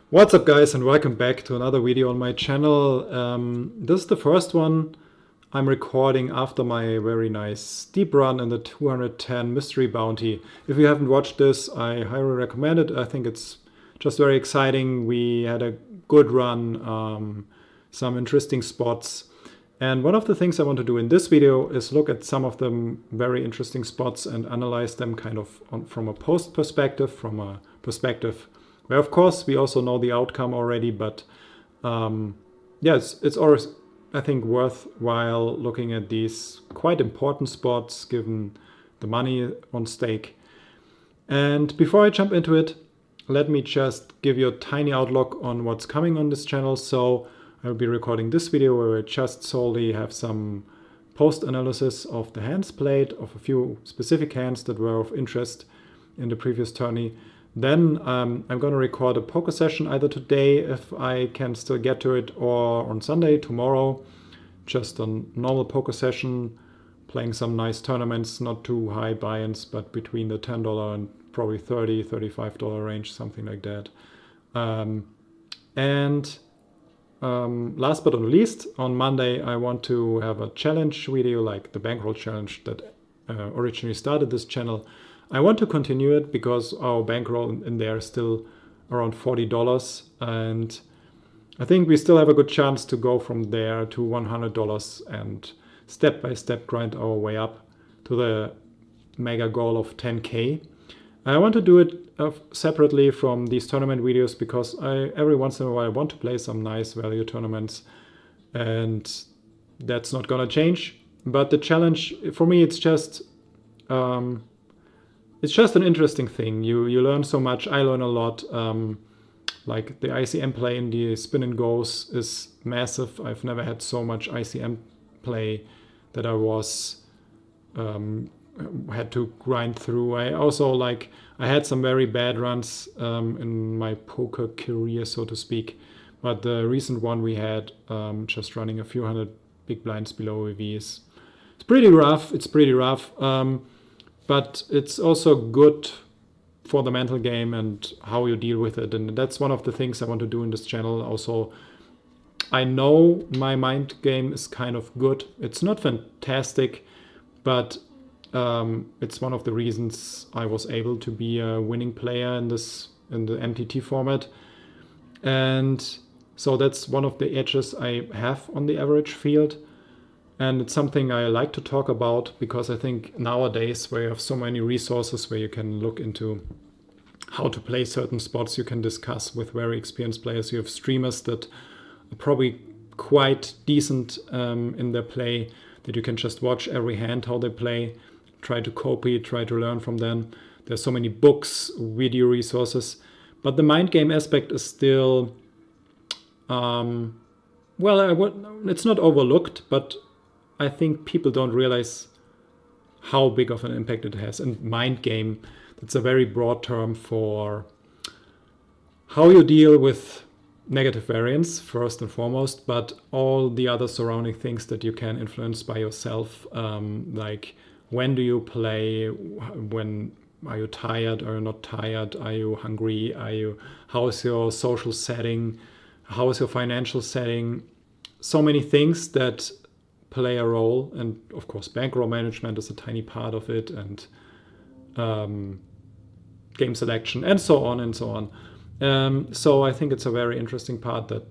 What's up guys, and welcome back to another video on my channel. This is the first one I'm recording after my very nice deep run in the 210 mystery bounty. If you haven't watched this, I highly recommend it. I think it's just very exciting. We had a good run, some interesting spots. And one of the things I want to do in this video is look at some of the very interesting spots and analyze them kind of from a post perspective, from a perspective where of course we also know the outcome already, but yeah, it's always, I think, worthwhile looking at these quite important spots given the money on stake. And before I jump into it, let me just give you a tiny outlook on what's coming on this channel. So I'll be recording this video where I just solely have some post analysis of the hands played, of a few specific hands that were of interest in the previous tourney. Then I'm going to record a poker session either today, if I can still get to it, or on Sunday, tomorrow. Just a normal poker session, playing some nice tournaments, not too high buy-ins, but between the $10 and probably $30, $35 range, something like that. Last but not least, on Monday I want to have a challenge video like the bankroll challenge that originally started this channel. I want to continue it because our bankroll in there is still around $40, and I think we still have a good chance to go from there to $100 and step by step grind our way up to the mega goal of 10K. I want to do it separately from these tournament videos because every once in a while I want to play some nice value tournaments, and that's not gonna change. But the challenge for me, it's just an interesting thing. You learn so much. I learn a lot. Like the ICM play in the spin and goes is massive. I've never had so much ICM play that I was had to grind through. I had some very bad runs in my poker career, so to speak. But the recent one we had, just running a few hundred big blinds below EV, it's pretty rough. It's pretty rough. But it's also good for the mental game and how you deal with it. And that's one of the things I want to do in this channel. Also, I know my mind game is kind of good. It's not fantastic, but it's one of the reasons I was able to be a winning player in the MTT format. And so that's one of the edges I have on the average field. And it's something I like to talk about because I think nowadays where you have so many resources where you can look into how to play certain spots, you can discuss with very experienced players. You have streamers that are probably quite decent in their play, that you can just watch every hand, how they play, try to copy, try to learn from them. There's so many books, video resources. But the mind game aspect is still, it's not overlooked, but I think people don't realize how big of an impact it has. And mind game, that's a very broad term for how you deal with negative variance, first and foremost, but all the other surrounding things that you can influence by yourself, like when do you play, when are you tired, are you not tired, are you hungry, how is your social setting, how is your financial setting, so many things that play a role. And of course bankroll management is a tiny part of it, and game selection, and so on and so on. So I think it's a very interesting part that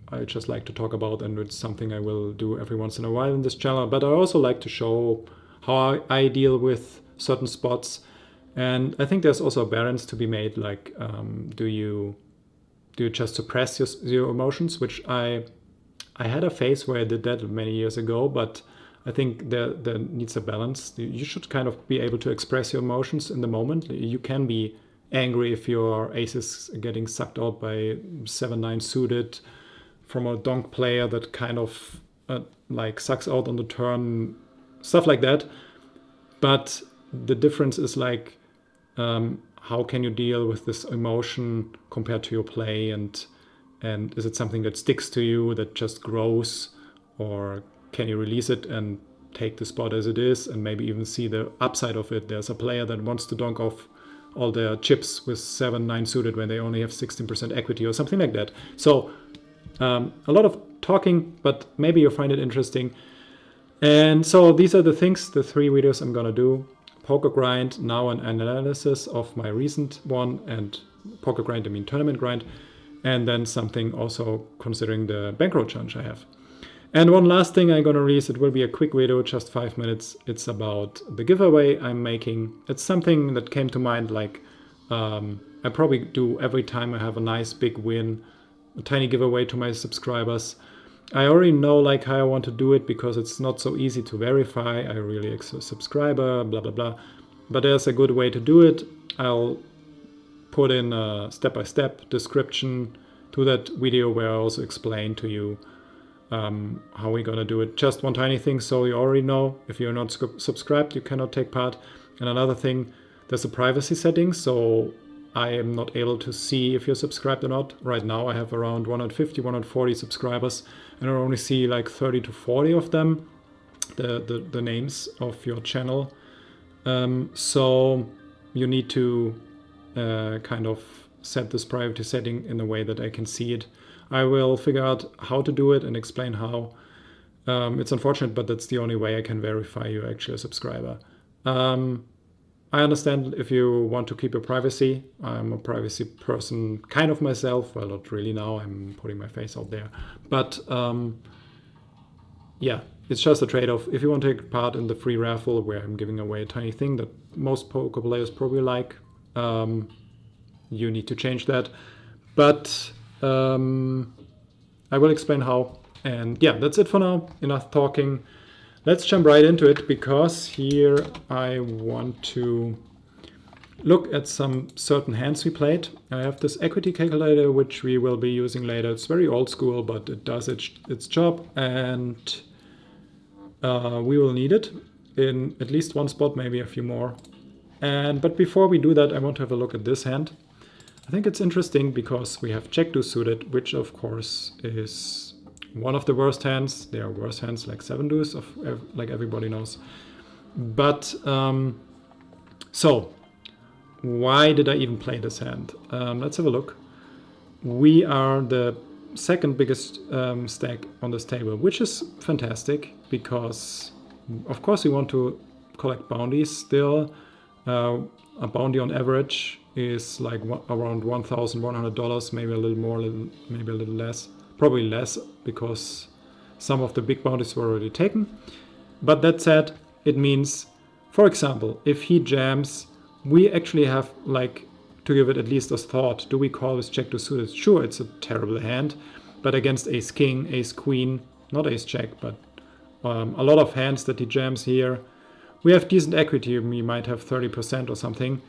I just like to talk about, and it's something I will do every once in a while in this channel. But I also like to show how I deal with certain spots, and I think there's also a balance to be made. Like, do you just suppress your emotions, which I had a phase where I did that many years ago, but I think there needs a balance. You should kind of be able to express your emotions in the moment. You can be angry if your ace is getting sucked out by 7-9 suited from a donk player that kind of like sucks out on the turn, stuff like that. But the difference is like, how can you deal with this emotion compared to your play, and is it something that sticks to you, that just grows, or can you release it and take the spot as it is and maybe even see the upside of it? There's a player that wants to donk off all their chips with 7-9 suited when they only have 16% equity or something like that. So a lot of talking, but maybe you'll find it interesting. And so these are the things, the 3 videos I'm gonna do. Poker grind, now an analysis of my recent one, and poker grind, I mean tournament grind, and then something also considering the bankroll challenge I have. And one last thing I'm gonna release, it will be a quick video, just 5 minutes. It's about the giveaway I'm making. It's something that came to mind, like I probably do every time I have a nice big win, a tiny giveaway to my subscribers. I already know like how I want to do it because it's not so easy to verify. I really a subscriber, blah, blah, blah. But there's a good way to do it. I'll put in a step-by-step description to that video where I also explain to you how we're gonna do it. Just one tiny thing, so you already know, if you're not subscribed, you cannot take part. And another thing, there's a privacy setting, so I am not able to see if you're subscribed or not. Right now I have around 150, 140 subscribers, and I only see like 30 to 40 of them, the names of your channel. So you need to kind of set this privacy setting in a way that I can see it. I will figure out how to do it and explain how. It's unfortunate, but that's the only way I can verify you're actually a subscriber. I understand if you want to keep your privacy. I'm a privacy person kind of myself. Well, not really now. I'm putting my face out there. But yeah, it's just a trade-off. If you want to take part in the free raffle where I'm giving away a tiny thing that most poker players probably like, you need to change that. But I will explain how. And yeah, that's it for now. Enough talking. Let's jump right into it, because here I want to look at some certain hands we played. I have this equity calculator, which we will be using later. It's very old school, but it does its job, and we will need it in at least one spot, maybe a few more. But before we do that, I want to have a look at this hand. I think it's interesting because we have Jack deuce suited, which of course is one of the worst hands. There are worse hands like 7 deuce, like everybody knows. But so why did I even play this hand? Let's have a look. We are the second biggest stack on this table, which is fantastic because of course we want to collect bounties still. A bounty on average is like around $1,100, maybe a little more, maybe a little less. Probably less because some of the big bounties were already taken. But that said, it means, for example, if he jams, we actually have like to give it at least a thought. Do we call with Jack deuce suited? Sure, it's a terrible hand, but against ace king, ace queen, not ace jack, but a lot of hands that he jams here, we have decent equity. We might have 30% or something,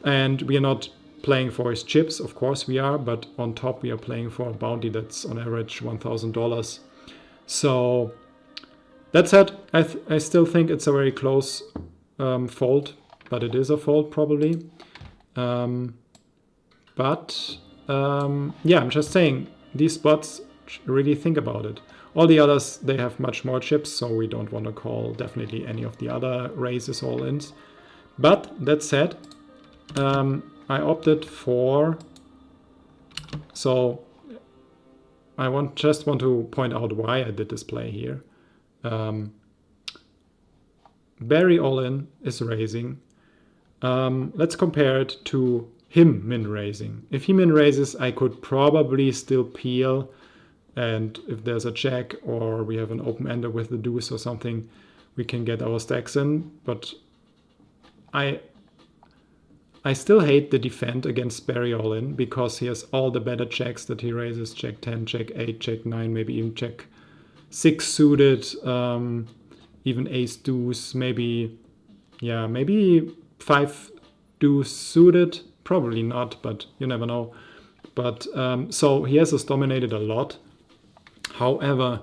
and we are not playing for his chips, of course we are, but on top we are playing for a bounty that's on average $1,000. So that said, I still think it's a very close fold, but it is a fold probably. Yeah, I'm just saying, these spots, really think about it. All the others, they have much more chips, so we don't want to call definitely any of the other raises all-ins. But that said, I opted for, so I just want to point out why I did this play here. Barry all-in is raising. Let's compare it to him min raising. If he min raises, I could probably still peel, and if there's a check or we have an open ender with the deuce or something, we can get our stacks in. But I still hate the defend against Barry all-in because he has all the better checks that he raises, Jack 10, Jack 8, Jack 9, maybe even Jack 6 suited, even ace deuce, maybe 5 deuce suited, probably not, but you never know. But so he has us dominated a lot. However,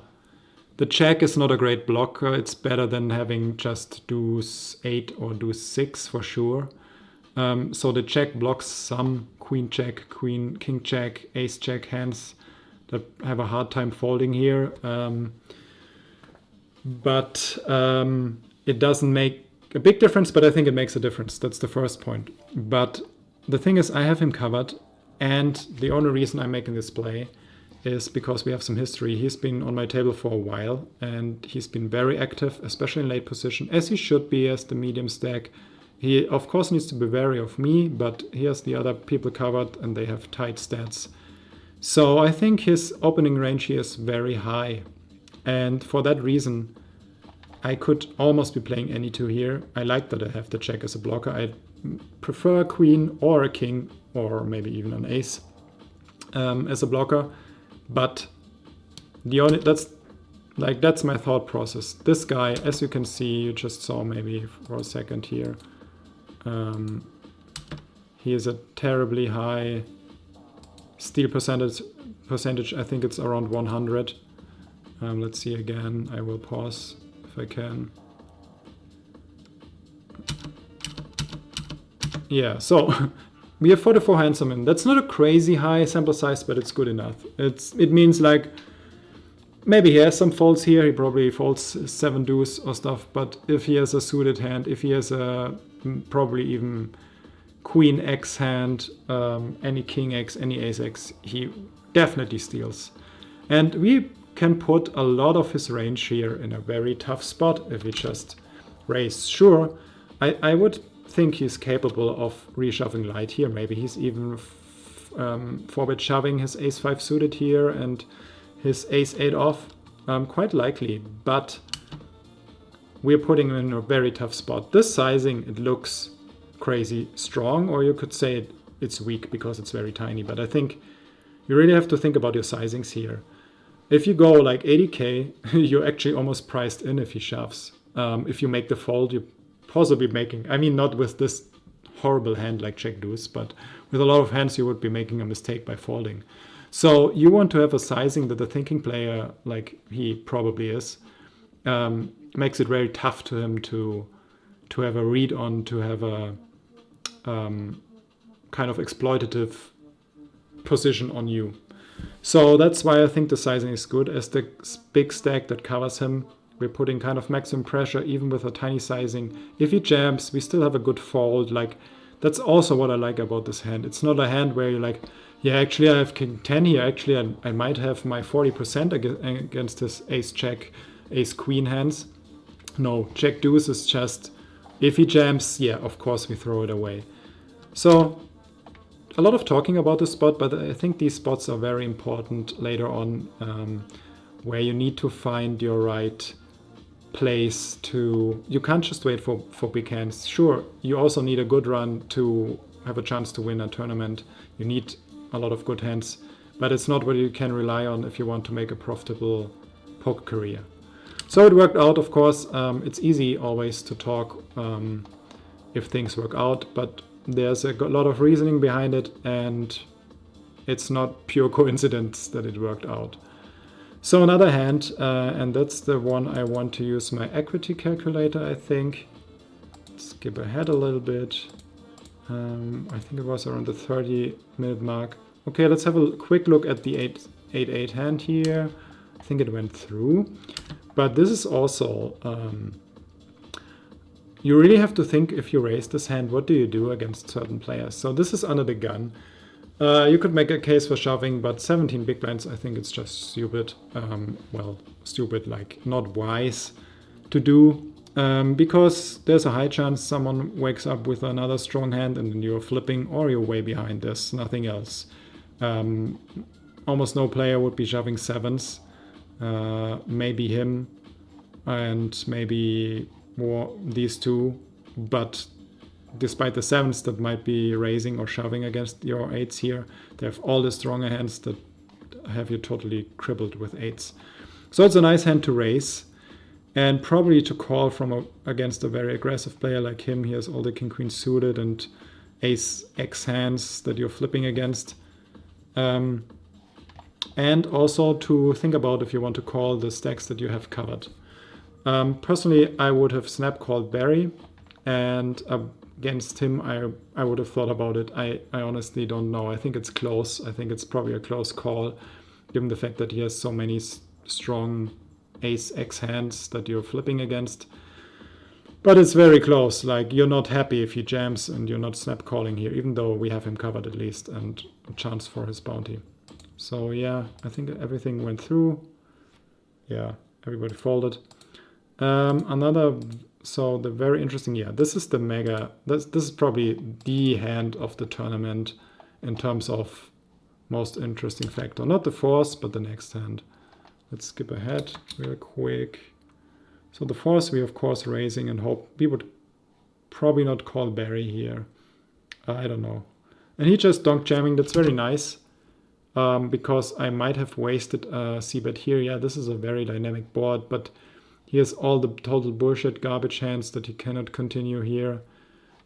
the check is not a great blocker. It's better than having just deuce 8 or deuce 6 for sure. So the check blocks some queen check, queen, king check, ace check hands that have a hard time folding here. But it doesn't make a big difference, but I think it makes a difference. That's the first point. But the thing is, I have him covered, and the only reason I'm making this play is because we have some history. He's been on my table for a while, and he's been very active, especially in late position, as he should be as the medium stack. He, of course, needs to be wary of me, but he has the other people covered, and they have tight stats. So I think his opening range here is very high. And for that reason, I could almost be playing any two here. I like that I have the check as a blocker. I prefer a queen or a king, or maybe even an ace as a blocker. But that's my thought process. This guy, as you can see, you just saw maybe for a second here, he is a terribly high steal percentage. I think it's around 100. Let's see again. I will pause if I can. Yeah, so we have 44 hands on him. That's not a crazy high sample size, but it's good enough. It means like maybe he has some folds here. He probably folds 7 deuce or stuff. But if he has a suited hand, if he has a probably even queen X hand, any king X, any ace X, he definitely steals. And we can put a lot of his range here in a very tough spot if we just raise. Sure, I would think he's capable of reshoving light here. Maybe he's even four-bet shoving his ace-5 suited here and his ace-8 off. Quite likely, but we're putting him in a very tough spot. This sizing, it looks crazy strong, or you could say it's weak because it's very tiny, but I think you really have to think about your sizings here. If you go like 80k, you're actually almost priced in if he shoves. If you make the fold, you're possibly making, I mean, not with this horrible hand like Jack Deuce, but with a lot of hands you would be making a mistake by folding. So you want to have a sizing that the thinking player, like he probably is, makes it very tough to him to have a read on, to have a kind of exploitative position on you. So that's why I think the sizing is good. As the big stack that covers him, we're putting kind of maximum pressure even with a tiny sizing. If he jams, we still have a good fold. Like, that's also what I like about this hand. It's not a hand where you're like, yeah, actually I have king 10 here. Actually, I might have my 40% against this ace check, ace queen hands. No, Jack Deuce is just, if he jams, yeah, of course we throw it away. So a lot of talking about this spot, but I think these spots are very important later on, where you need to find your right place to, you can't just wait for big hands. Sure, you also need a good run to have a chance to win a tournament. You need a lot of good hands, but it's not what you can rely on if you want to make a profitable poker career. So it worked out, of course. It's easy always to talk if things work out, but there's a lot of reasoning behind it, and it's not pure coincidence that it worked out. So another hand, and that's the one I want to use my equity calculator, I think. Skip ahead a little bit. I think it was around the 30-minute mark. Okay, let's have a quick look at the 8-8 hand here. I think it went through. But this is also, you really have to think, if you raise this hand, what do you do against certain players? So this is under the gun. You could make a case for shoving, but 17 big blinds, I think it's just stupid. Well, stupid, like not wise to do, because there's a high chance someone wakes up with another strong hand and then you're flipping, or you're way behind. There's nothing else. Almost no player would be shoving sevens. Maybe him and maybe more these two, but despite the sevens that might be raising or shoving against your eights here, they have all the stronger hands that have you totally crippled with eights. So it's a nice hand to raise, and probably to call from against a very aggressive player like him. He has all the king queen suited and ace x hands that you're flipping against. And also to think about if you want to call the stacks that you have covered. Personally, I would have snap called Barry, and against him I would have thought about it. I honestly don't know. I think it's close. I think it's probably a close call, given the fact that he has so many strong ace x hands that you're flipping against. But it's very close. Like, you're not happy if he jams and you're not snap calling here, even though we have him covered at least and a chance for his bounty. So yeah, I think everything went through. Yeah, everybody folded. So the very interesting, yeah, this is the mega, this is probably the hand of the tournament in terms of most interesting factor. Not the fourth, but the next hand. Let's skip ahead real quick. So the fourth, we of course raising and hope. We would probably not call Barry here. I don't know. And he just donk jamming. That's very nice. Because I might have wasted a c-bet here. Yeah, this is a very dynamic board, but he has all the total bullshit garbage hands that he cannot continue here.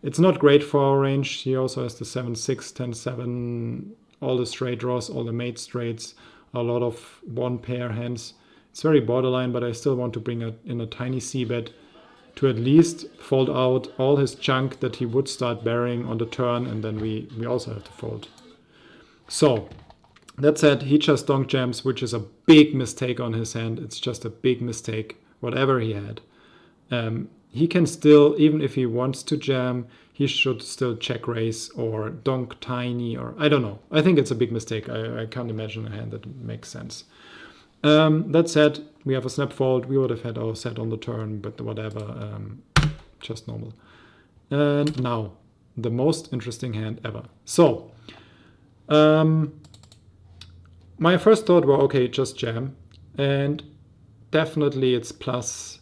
It's not great for our range. He also has the 7-6, 10-7, all the straight draws, all the mate straights, a lot of one pair hands. It's very borderline, but I still want to bring in a tiny c-bet to at least fold out all his junk that he would start bearing on the turn, and then we also have to fold. So that said, he just donk jams, which is a big mistake on his hand. It's just a big mistake, whatever he had. He can still, even if he wants to jam, he should still check raise or donk tiny, or I don't know. I think it's a big mistake. I can't imagine a hand that makes sense. That said, we have a snap fold. We would have had our set on the turn, but whatever, just normal. And now, the most interesting hand ever. So, my first thought were, okay, just jam. And definitely it's plus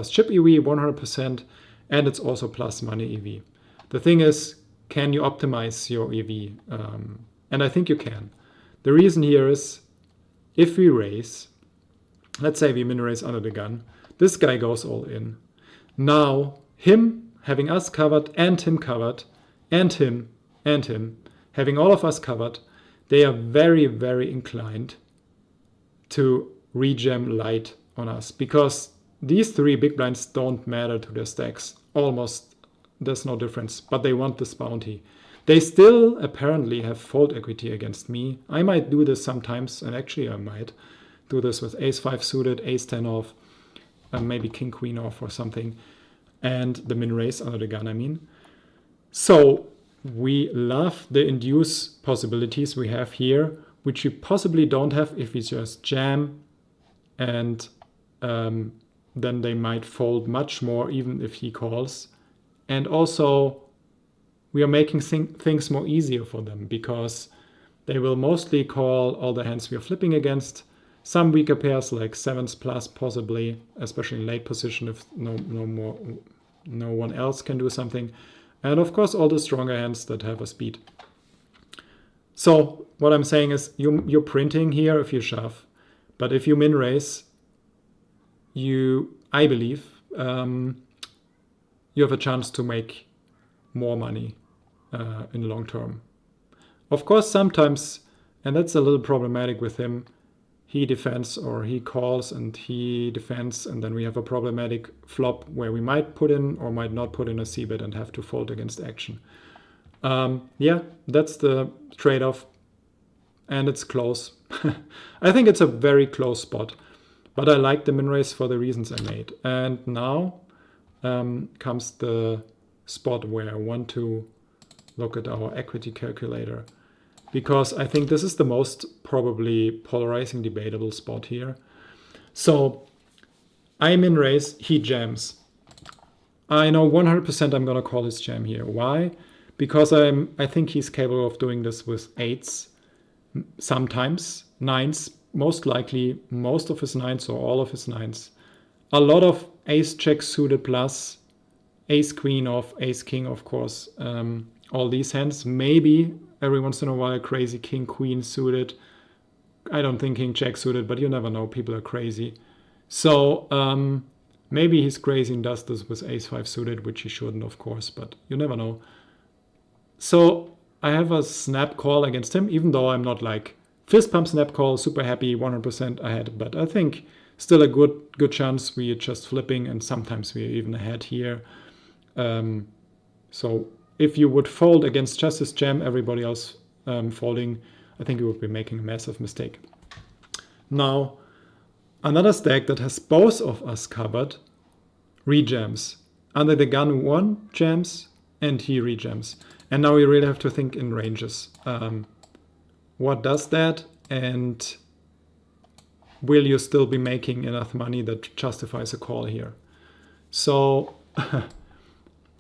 chip EV, 100%, and it's also plus money EV. The thing is, can you optimize your EV? And I think you can. The reason here is, if we raise, let's say we min raise under the gun, this guy goes all in. Now, him having us covered and him covered, and him, having all of us covered, they are very, very inclined to rejam light on us, because these three big blinds don't matter to their stacks. Almost, there's no difference, but they want this bounty. They still apparently have fold equity against me. I might do this sometimes, and actually I might do this with ace-5 suited, ace-10 off, maybe king-queen off or something, and the min raise under the gun, I mean. So we love the induce possibilities we have here, which we possibly don't have if we just jam, and then they might fold much more even if he calls. And also, we are making things more easier for them, because they will mostly call all the hands we are flipping against. Some weaker pairs like 7s plus possibly, especially in late position if no one else can do something. And of course all the stronger hands that have a speed. So what I'm saying is you're printing here if you shove. But if you min raise, I believe, you have a chance to make more money in the long term. Of course, sometimes, and that's a little problematic with him, he defends or he calls and he defends, and then we have a problematic flop where we might put in or might not put in a c-bet and have to fold against action. Yeah, that's the trade-off, and it's close. I think it's a very close spot, but I like the min raise for the reasons I made. And now comes the spot where I want to look at our equity calculator, because I think this is the most probably polarizing debatable spot here. So I'm in raise, he jams. I know 100% I'm gonna call his jam here. Why? Because I think he's capable of doing this with 8s, sometimes 9s, most likely most of his 9s or all of his 9s. A lot of ace check suited plus, ace queen off, ace king of course, all these hands. Maybe every once in a while crazy king queen suited. I don't think king jack suited, but you never know, people are crazy. So maybe he's crazy and does this with ace-5 suited, which he shouldn't of course, but you never know. So I have a snap call against him, even though I'm not like fist pump snap call, super happy, 100% ahead, but I think still a good chance we are just flipping, and sometimes we are even ahead here. So if you would fold against just his jam, everybody else folding, I think you would be making a massive mistake. Now, another stack that has both of us covered, rejams. under the gun 1 jams and he rejams. And now we really have to think in ranges. What does that, and will you still be making enough money that justifies a call here? So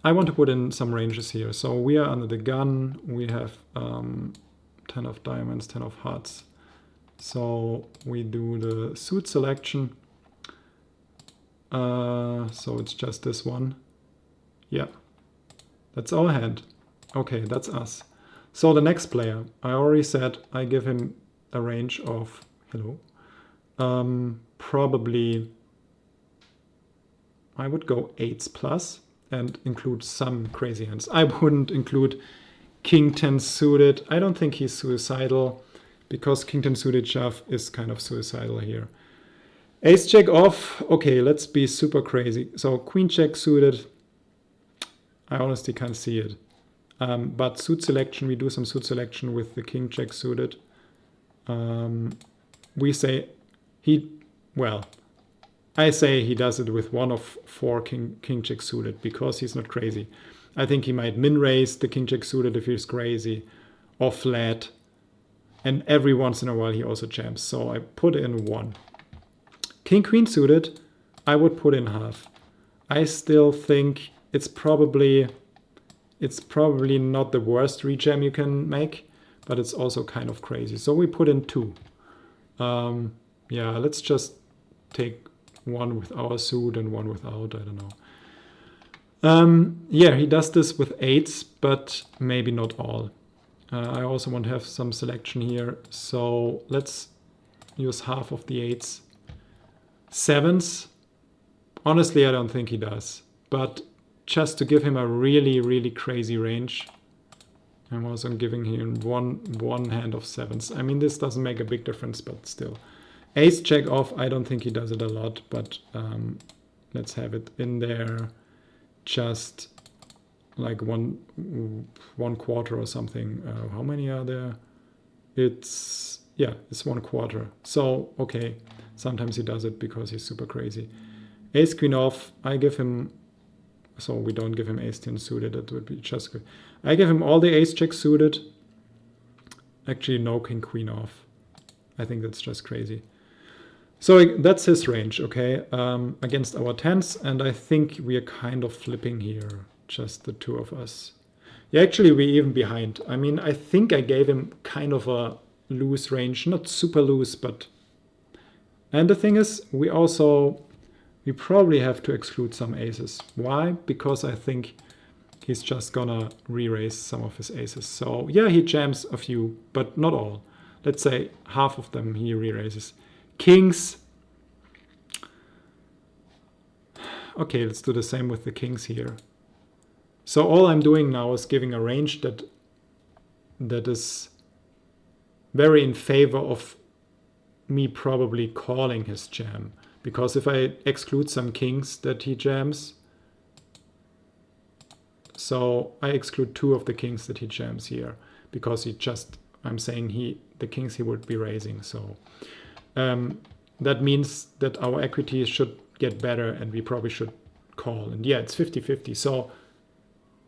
I want to put in some ranges here. So we are under the gun. We have 10 of diamonds, 10 of hearts. So we do the suit selection. So it's just this one. Yeah, that's our hand. Okay, that's us. So the next player, I already said I give him a range of, hello, probably I would go 8s plus and include some crazy hands. I wouldn't include King 10 suited. I don't think he's suicidal because King 10 suited shove is kind of suicidal here. Ace check off. Okay, let's be super crazy. So Queen check suited. I honestly can't see it. But suit selection, we do some suit selection with the King check suited. We say I say he does it with one of 4 King check suited because he's not crazy. I think he might min raise the King check suited if he's crazy, or flat. And every once in a while he also jams. So I put in 1. King queen suited, I would put in half. I still think it's probably not the worst rejam you can make, but it's also kind of crazy. So we put in 2. Yeah, let's just take 1 with our suit and 1 without, I don't know. Yeah, he does this with 8s, but maybe not all. I also want to have some selection here, so let's use half of the 8s. 7s, honestly, I don't think he does, but just to give him a really, really crazy range, I'm also giving him one hand of 7s. I mean, this doesn't make a big difference, but still. Ace check off, I don't think he does it a lot, but let's have it in there, just like one quarter or something. How many are there? It's 1/4. So, okay, sometimes he does it because he's super crazy. Ace queen off, I give him, so we don't give him ace 10 suited, that would be just good. I give him all the ace check suited. Actually, no king queen off. I think that's just crazy. So that's his range, okay, against our 10s, and I think we are kind of flipping here, just the 2 of us. Yeah, actually, we're even behind. I mean, I think I gave him kind of a loose range, not super loose, but... And the thing is, we probably have to exclude some aces. Why? Because I think he's just gonna re-raise some of his aces. So yeah, he jams a few, but not all. Let's say half of them he re-raises. Kings. Okay, let's do the same with the kings here. So all I'm doing now is giving a range that is very in favor of me probably calling his jam. Because if I exclude some kings that he jams, so I exclude 2 of the kings that he jams here, because I'm saying the kings he would be raising. So that means that our equity should get better and we probably should call. And yeah, it's 50-50. So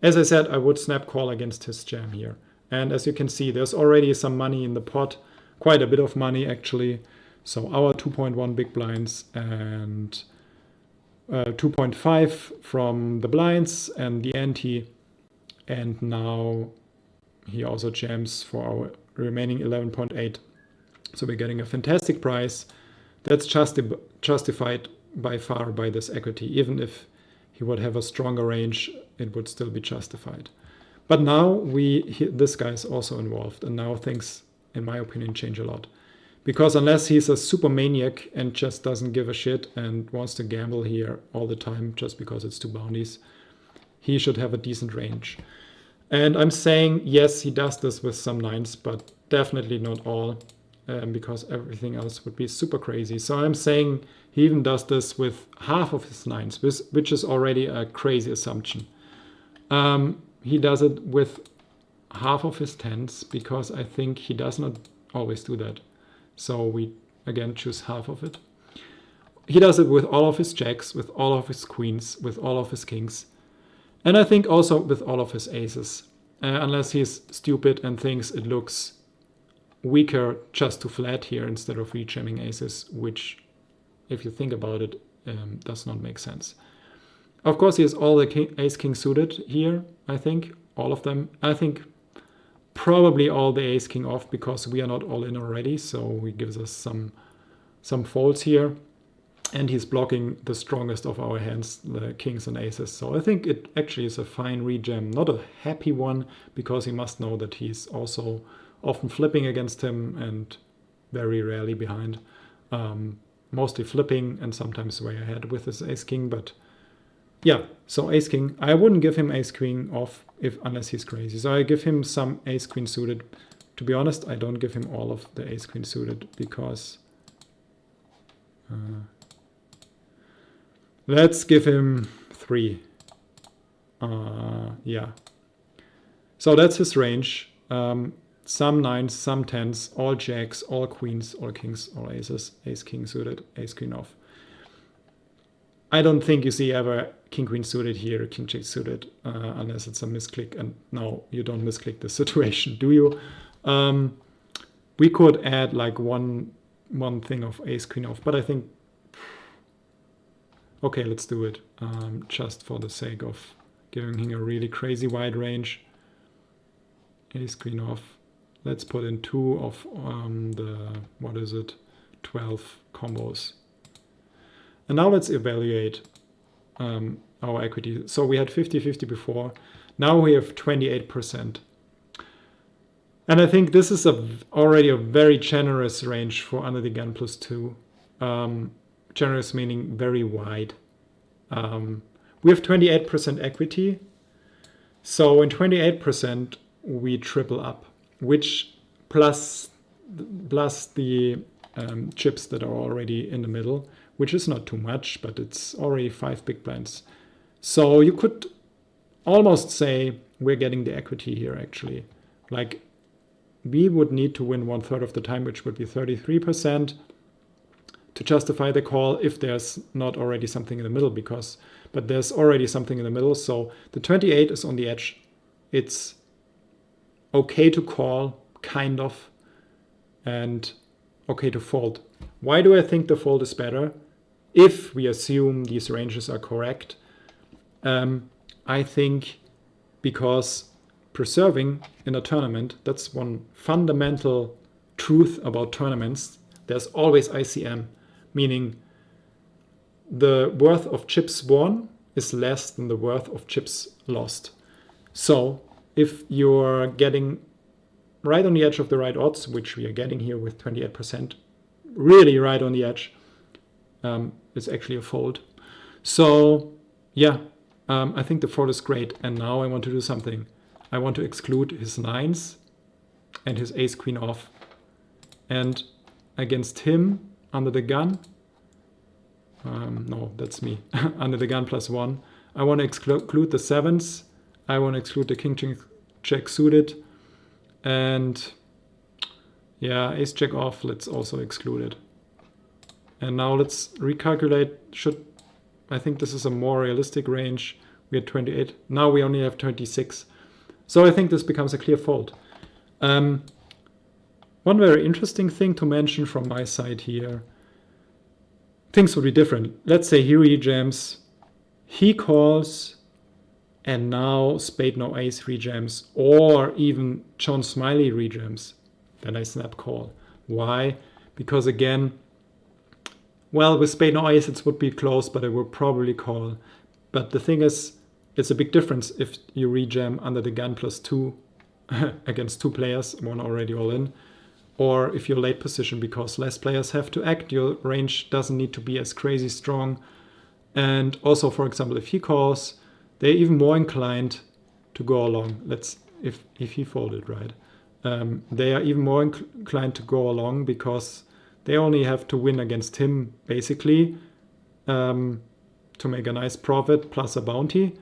as I said, I would snap call against his jam here. And as you can see, there's already some money in the pot, quite a bit of money actually. So our 2.1 big blinds and 2.5 from the blinds and the ante. And now he also jams for our remaining 11.8. So we're getting a fantastic price. That's justified by far by this equity. Even if he would have a stronger range, it would still be justified. But now this guy is also involved. And now things, in my opinion, change a lot. Because unless he's a super maniac and just doesn't give a shit and wants to gamble here all the time just because it's 2 bounties, he should have a decent range. And I'm saying, yes, he does this with some 9s, but definitely not all, because everything else would be super crazy. So I'm saying he even does this with half of his 9s, which is already a crazy assumption. He does it with half of his 10s, because I think he does not always do that. So we, again, choose half of it. He does it with all of his jacks, with all of his queens, with all of his kings. And I think also with all of his aces, unless he's stupid and thinks it looks weaker just to flat here instead of rejamming aces, which, if you think about it, does not make sense. Of course, he has all the ace-king suited here, I think. All of them. I think probably all the ace-king off because we are not all in already, so he gives us some folds here. And he's blocking the strongest of our hands, the kings and aces. So I think it actually is a fine rejam. Not a happy one, because he must know that he's also often flipping against him and very rarely behind. Mostly flipping and sometimes way ahead with his ace-king. But yeah, so ace-king. I wouldn't give him ace-queen off unless he's crazy. So I give him some ace-queen suited. To be honest, I don't give him all of the ace-queen suited because... let's give him 3. Yeah. So that's his range. Some 9s, some 10s, all jacks, all queens, all kings, all aces, ace-king suited, ace-queen off. I don't think you see ever king-queen suited here, king-jack suited, unless it's a misclick. And no, you don't misclick the situation, do you? We could add like one thing of ace-queen off, but I think... Okay, let's do it, just for the sake of giving him a really crazy wide range. Ace-queen off. Let's put in 2 of the, 12 combos. And now let's evaluate our equity. So we had 50-50 before. Now we have 28%. And I think this is already a very generous range for under the gun plus 2. Generous meaning very wide. We have 28% equity. So in 28%, we triple up, which plus the chips that are already in the middle, which is not too much, but it's already 5 big blinds. So you could almost say we're getting the equity here, actually. Like, we would need to win 1/3 of the time, which would be 33%. To justify the call if there's not already something in the middle, but there's already something in the middle. So the 28 is on the edge. It's okay to call, kind of, and okay to fold. Why do I think the fold is better? If we assume these ranges are correct, I think because preserving in a tournament, that's one fundamental truth about tournaments. There's always ICM. Meaning the worth of chips won is less than the worth of chips lost. So if you're getting right on the edge of the right odds, which we are getting here with 28%, really right on the edge, it's actually a fold. So yeah, I think the fold is great. And now I want to do something. I want to exclude his 9s and his ace-queen off. And against him, under the gun, no, that's me, under the gun plus 1. I want to exclude the 7s. I want to exclude the king-jack suited. And yeah, ace-jack off, let's also exclude it. And now let's recalculate. I think this is a more realistic range. We had 28. Now we only have 26. So I think this becomes a clear fold. One very interesting thing to mention from my side here, things would be different. Let's say he rejams, he calls, and now spade no ace rejams, or even John Smiley rejams. Then I snap call. Why? Because again, well, with spade no ace it would be close, but I would probably call. But the thing is, it's a big difference if you rejam under the gun plus 2 against 2 players, one already all in, or if you're late position because less players have to act, your range doesn't need to be as crazy strong. And also, for example, if he calls, they're even more inclined to go along. If he folded, right? They are even more inclined to go along because they only have to win against him, basically, to make a nice profit plus a bounty.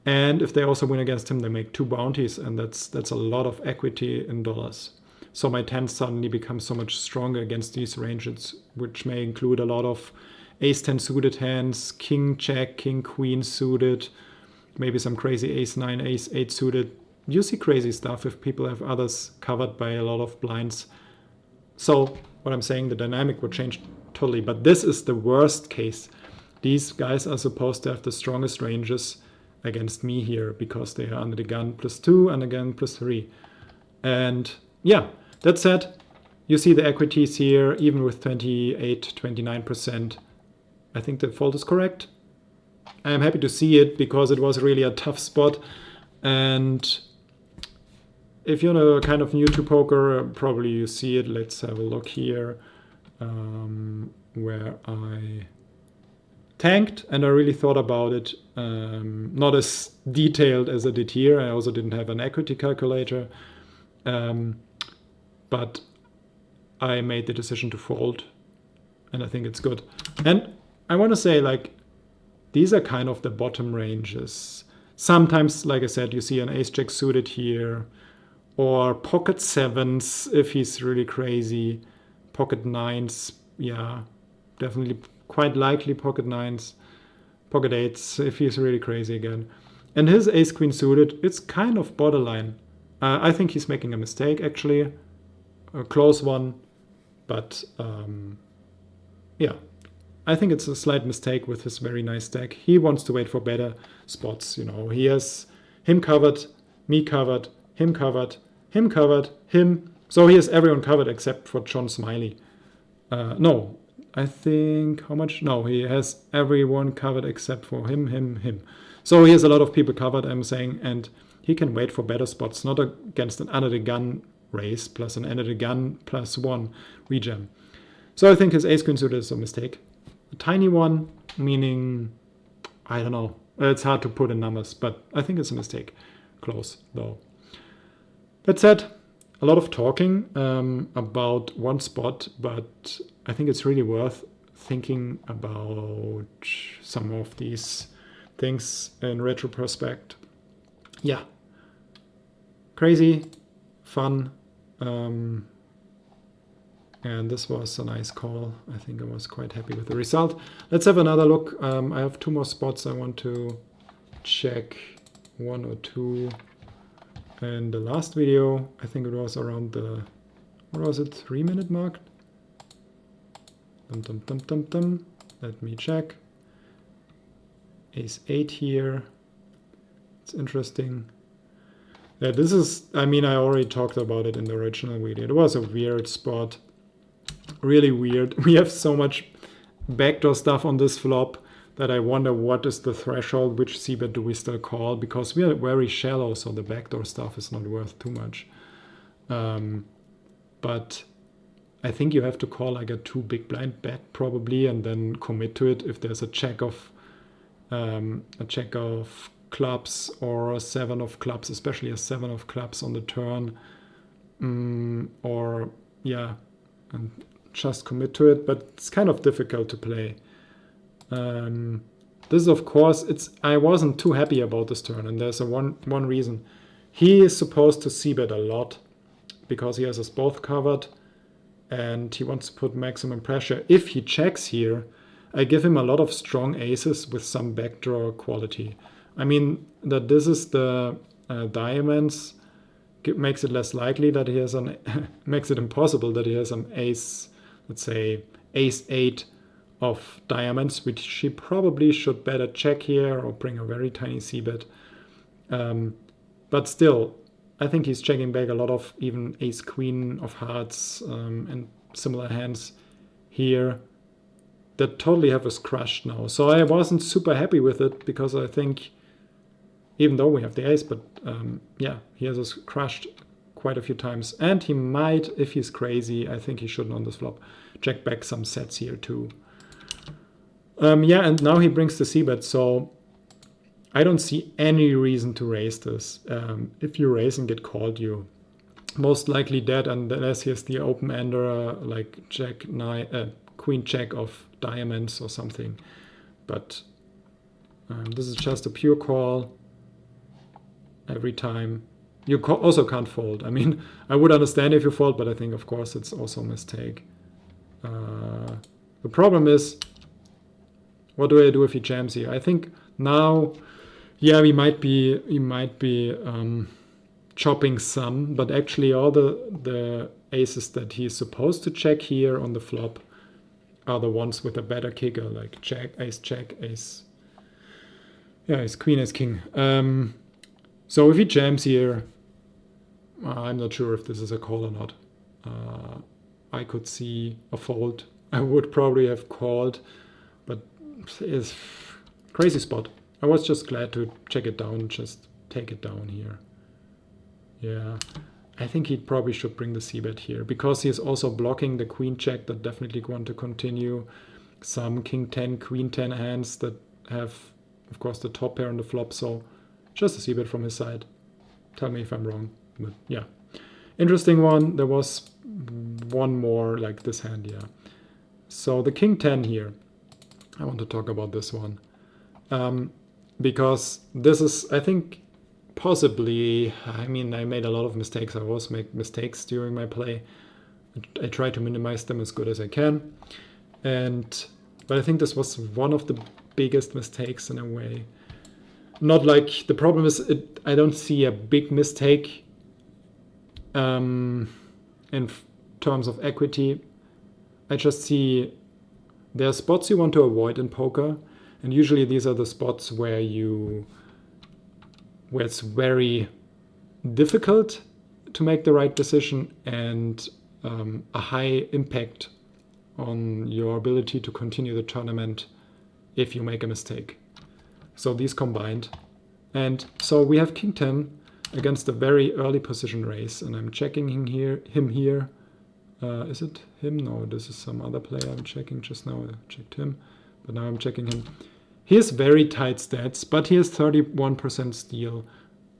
And if they also win against him, they make 2 bounties, and that's a lot of equity in dollars. So my 10 suddenly becomes so much stronger against these ranges, which may include a lot of ace-10 suited hands, king-jack, king-queen suited, maybe some crazy ace-9, ace-8 suited. You see crazy stuff if people have others covered by a lot of blinds. So what I'm saying, the dynamic would change totally. But this is the worst case. These guys are supposed to have the strongest ranges against me here because they are under the gun +2 and again +3. And yeah, that said, you see the equities here, even with 28, 29%. I think the fold is correct. I am happy to see it because it was really a tough spot. And if you're kind of new to poker, probably you see it. Let's have a look here where I tanked and I really thought about it. Not as detailed as I did here. I also didn't have an equity calculator. But I made the decision to fold and I think it's good. And I want to say, like, these are kind of the bottom ranges. Sometimes, like I said, you see an ace-jack suited here, or pocket 7s if he's really crazy, pocket 9s, yeah, definitely quite likely pocket 9s, pocket 8s if he's really crazy again. And his ace-queen suited, it's kind of borderline. I think he's making a mistake, actually, a close one, but yeah. I think it's a slight mistake with his very nice deck. He wants to wait for better spots, you know. He has him covered, me covered, him covered, him covered, him. So he has everyone covered except for John Smiley. No, I think, how much? No, he has everyone covered except for him. So he has a lot of people covered, I'm saying, and he can wait for better spots, not against an under the gun race plus an under the gun +1 rejam. So I think his ace-queen suited is a mistake. A tiny one, meaning, I don't know, it's hard to put in numbers, but I think it's a mistake. Close, though. That said, a lot of talking about one spot, but I think it's really worth thinking about some of these things in retrospect. Yeah, crazy, fun, and this was a nice call. I think I was quite happy with the result. Let's have another look. I have 2 more spots I want to check, 1 or 2. And the last video, I think it was around the, what was it, 3-minute mark? Let me check. Ace-8 here. It's interesting. Yeah, this is, I mean, I already talked about it in the original video. It was a weird spot. Really weird. We have so much backdoor stuff on this flop that I wonder what is the threshold, which c-bet do we still call, because we are very shallow, so the backdoor stuff is not worth too much. But I think you have to call like a 2 big blind bet probably, and then commit to it if there's a check of clubs or a 7 of clubs, especially a 7 of clubs on the turn, or yeah, and just commit to it. But it's kind of difficult to play. This is, of course, I wasn't too happy about this turn, and there's one reason. He is supposed to c-bet a lot because he has us both covered and he wants to put maximum pressure. If he checks here, I give him a lot of strong aces with some backdoor quality. I mean, that this is the diamonds makes it less likely that he has an makes it impossible that he has an ace, let's say ace-8 of diamonds, which he probably should better check here or bring a very tiny c-bet. But still, I think he's checking back a lot of even ace-queen of hearts and similar hands here that totally have us crushed now. So I wasn't super happy with it because I think, even though we have the ace, but yeah, he has us crushed quite a few times. And he might, if he's crazy, I think he shouldn't on this flop, check back some sets here too. Yeah, and now he brings the c-bet, so I don't see any reason to raise this. If you raise and get called, you most likely dead, unless he has the open-ender like jack, nine, queen jack of diamonds or something. But this is just a pure call every time. You also can't fold. I mean, I would understand if you fold, but I think, of course, it's also a mistake. The problem is, what do I do if he jams here? I think now Yeah, we might be chopping some, but actually all the aces that he's supposed to check here on the flop are the ones with a better kicker, like jack, ace, ace queen, ace king. So if he jams here, I'm not sure if this is a call or not. I could see a fold. I would probably have called, but it's crazy spot. I was just glad to check it down, just take it down here. Yeah, I think he probably should bring the c-bet here because he's also blocking the queen check that definitely want to continue. Some king 10, queen 10 hands that have, of course, the top pair on the flop. So just a c-bet from his side. Tell me if I'm wrong. But yeah, interesting one. There was one more like this hand, yeah. So the king 10 here. I want to talk about this one. Because this is, I think, possibly, I mean, I made a lot of mistakes. I always make mistakes during my play. I try to minimize them as good as I can. But I think this was one of the biggest mistakes in a way. Not like, the problem is, I don't see a big mistake in terms of equity. I just see there are spots you want to avoid in poker. And usually these are the spots where it's very difficult to make the right decision and a high impact on your ability to continue the tournament if you make a mistake. So these combined. And so we have king 10 against a very early position raise, and I'm checking him here. Is it him? No, this is some other player I'm checking just now. I checked him, but now I'm checking him. He has very tight stats, but he has 31% steal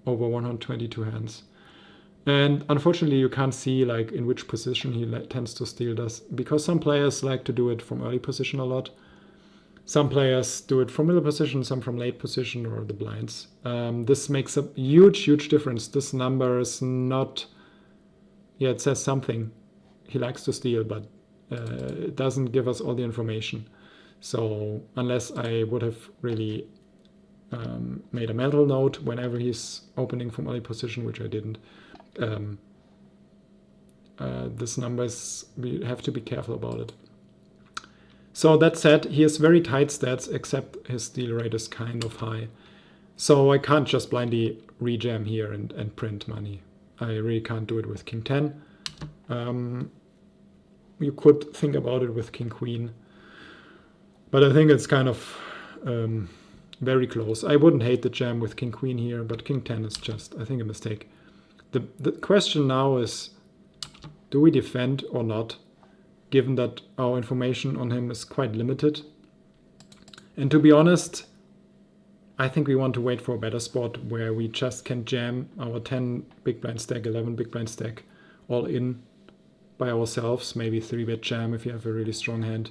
over 122 hands. And unfortunately, you can't see like in which position he tends to steal this, because some players like to do it from early position a lot. Some players do it from middle position, some from late position or the blinds. This makes a huge difference. This number is not, yeah, it says something. He likes to steal, but it doesn't give us all the information. So unless I would have really made a mental note whenever he's opening from early position, which I didn't, this numbers, we have to be careful about it. So that said, he has very tight stats, except his steal rate is kind of high. So I can't just blindly rejam here and print money. I really can't do it with king 10. You could think about it with king queen. But I think it's kind of very close. I wouldn't hate the jam with king queen here, but king 10 is just, I think, a mistake. The question now is, do we defend or not, given that our information on him is quite limited? And to be honest, I think we want to wait for a better spot where we just can jam our 10 big blind stack, 11 big blind stack all in by ourselves, maybe 3-bet jam if you have a really strong hand.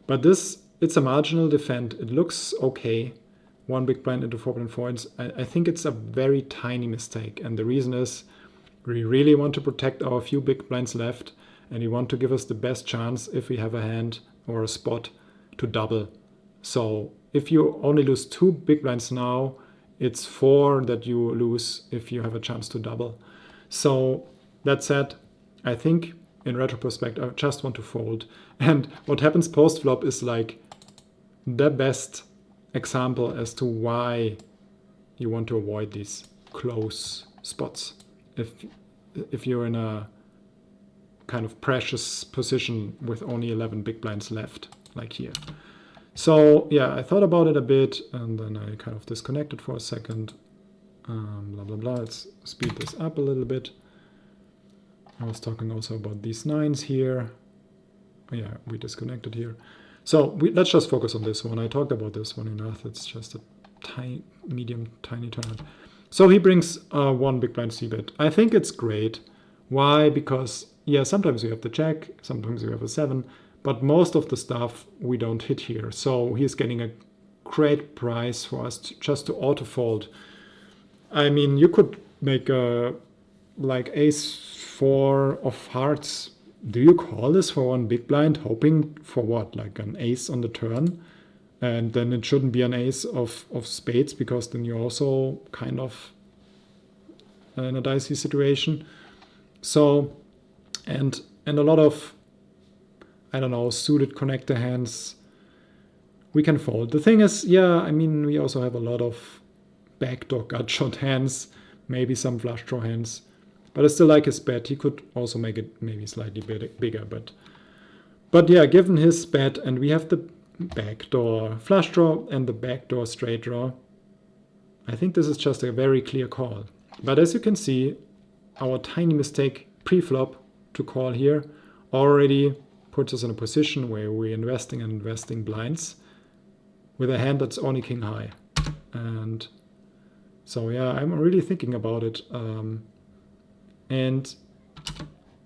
But this, it's a marginal defend. It looks okay. 1 big blind into 4.4. I think it's a very tiny mistake. And the reason is we really want to protect our few big blinds left. And we want to give us the best chance if we have a hand or a spot to double. So if you only lose 2 big blinds now, it's 4 that you lose if you have a chance to double. So that said, I think in retrospect, I just want to fold. And what happens post-flop is like the best example as to why you want to avoid these close spots. If you're in a kind of precious position with only 11 big blinds left, like here. So yeah, I thought about it a bit and then I kind of disconnected for a second. Blah, blah, blah. Let's speed this up a little bit. I was talking also about these 9s here. Oh, yeah, we disconnected here. So let's just focus on this one. I talked about this one enough. It's just a tiny tournament. So he brings 1 big blind c-bet. I think it's great. Why? Because, yeah, sometimes you have the jack, sometimes you have a 7, but most of the stuff we don't hit here. So he's getting a great price for us just to auto-fold. I mean, you could make a, like ace-4 of hearts. Do you call this for 1 big blind, hoping for what? Like an ace on the turn? And then it shouldn't be an ace of spades, because then you're also kind of in a dicey situation. So, and a lot of, I don't know, suited connector hands we can fold. The thing is, yeah, I mean, we also have a lot of backdoor gutshot hands, maybe some flush draw hands, but I still like his bet. He could also make it maybe slightly bigger, but yeah, given his bet, and we have the backdoor flush draw and the backdoor straight draw, I think this is just a very clear call. But as you can see, our tiny mistake pre-flop to call here already puts us in a position where we're investing blinds with a hand that's only king high. And so yeah, I'm really thinking about it. And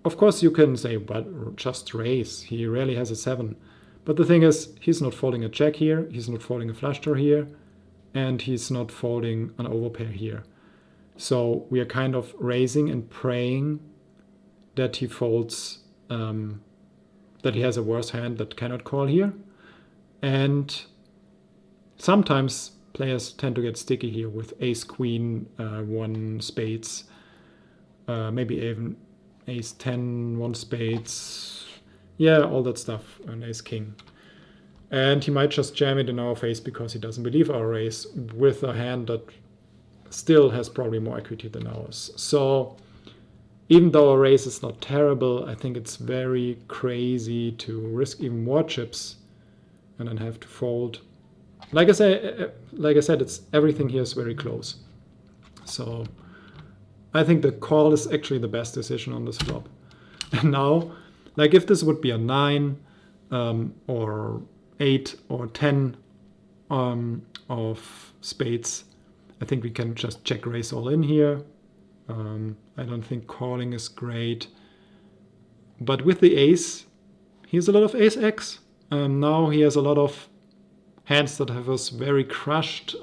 of course you can say, but just raise. He rarely has a 7. But the thing is, he's not folding a jack here, he's not folding a flush draw here, and he's not folding an overpair here. So we are kind of raising and praying that he folds, that he has a worse hand that cannot call here. And sometimes players tend to get sticky here with ace queen, 1 spades, maybe even ace 10, 1 spades, yeah, all that stuff, and ace king. And he might just jam it in our face because he doesn't believe our raise with a hand that still has probably more equity than ours. So even though our raise is not terrible, I think it's very crazy to risk even more chips and then have to fold. Like I said, it's everything here is very close. So I think the call is actually the best decision on this flop. And now, like if this would be a 9 or 8 or 10 of spades, I think we can just check raise all in here. I don't think calling is great. But with the ace, he has a lot of ace X. Now he has a lot of hands that have us very crushed.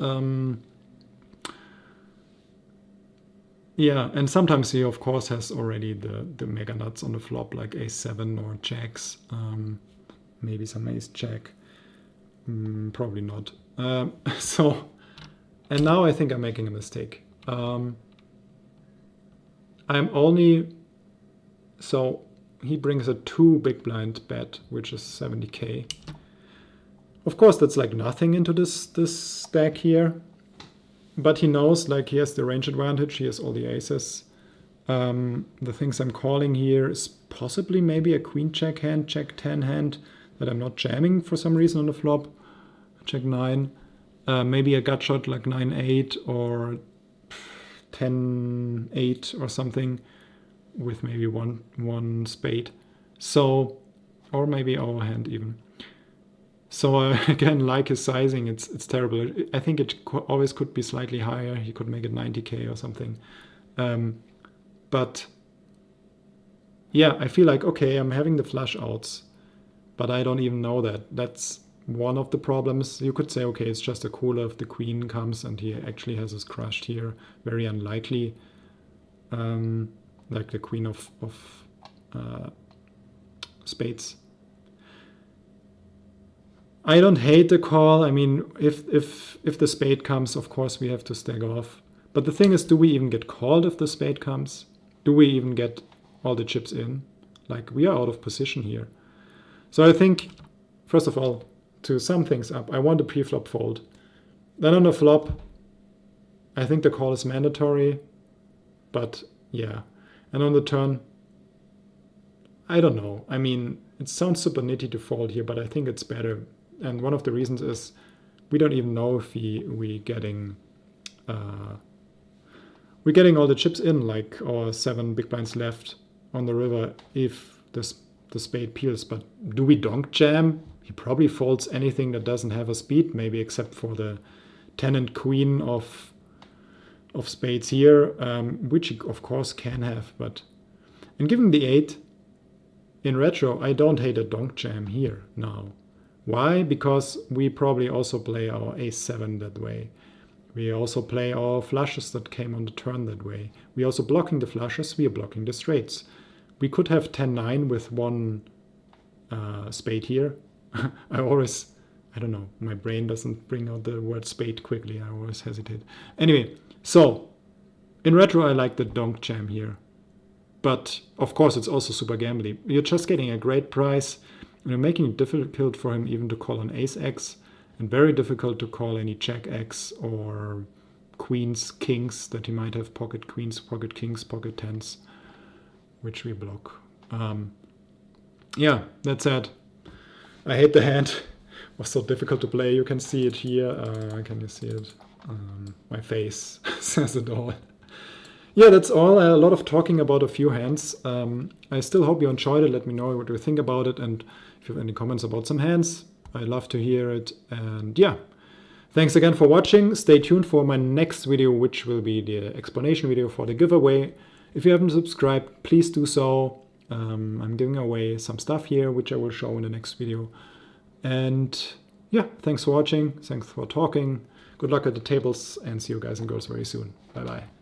Yeah, and sometimes he of course has already the mega nuts on the flop, like ace 7 or jacks, maybe some ace jack, probably not. So, and now I think I'm making a mistake. I'm only, so he brings a 2 big blind bet, which is 70k. Of course, that's like nothing into this stack here. But he knows, like, he has the range advantage, he has all the aces. The things I'm calling here is possibly maybe a queen check hand, check 10 hand that I'm not jamming for some reason on the flop. Check 9. Maybe a gut shot like 9-8 or 10-8 or something with maybe one spade. So, or maybe our hand even. So again, like his sizing, it's terrible. I think it always could be slightly higher. He could make it 90k or something. But yeah, I feel like, okay, I'm having the flush outs, but I don't even know that. That's one of the problems. You could say, okay, it's just a cooler if the queen comes and he actually has his crushed here. Very unlikely. Like the queen of spades. I don't hate the call. I mean, if the spade comes, of course we have to stag off. But the thing is, do we even get called if the spade comes? Do we even get all the chips in? Like, we are out of position here. So I think, first of all, to sum things up, I want a pre-flop fold. Then on the flop, I think the call is mandatory. But yeah. And on the turn, I don't know. I mean, it sounds super nitty to fold here, but I think it's better. And one of the reasons is we don't even know if we're getting all the chips in, like our 7 big blinds left on the river if the spade peels. But do we donk jam? He probably folds anything that doesn't have a speed, maybe except for the 10 and queen of spades here, which he of course can have. And given the 8, in retro, I don't hate a donk jam here now. Why? Because we probably also play our ace 7 that way. We also play our flushes that came on the turn that way. We also blocking the flushes, we are blocking the straights. We could have 10-9 with one spade here. I I don't know, my brain doesn't bring out the word spade quickly. I always hesitate. Anyway, so in retro, I like the donk jam here. But of course, it's also super gambly. You're just getting a great price, and you're making it difficult for him even to call on ace X, and very difficult to call any jack X or queens, kings that he might have, pocket queens, pocket kings, pocket tens, which we block. Yeah, that's it. I hate the hand. It was so difficult to play. You can see it here. Can you see it? My face says it all. Yeah, that's all. A lot of talking about a few hands. I still hope you enjoyed it. Let me know what you think about it. And if you have any comments about some hands, I'd love to hear it. And yeah, thanks again for watching. Stay tuned for my next video, which will be the explanation video for the giveaway. If you haven't subscribed, please do so. I'm giving away some stuff here, which I will show in the next video. And yeah, thanks for watching. Thanks for talking. Good luck at the tables, and see you guys and girls very soon. Bye-bye.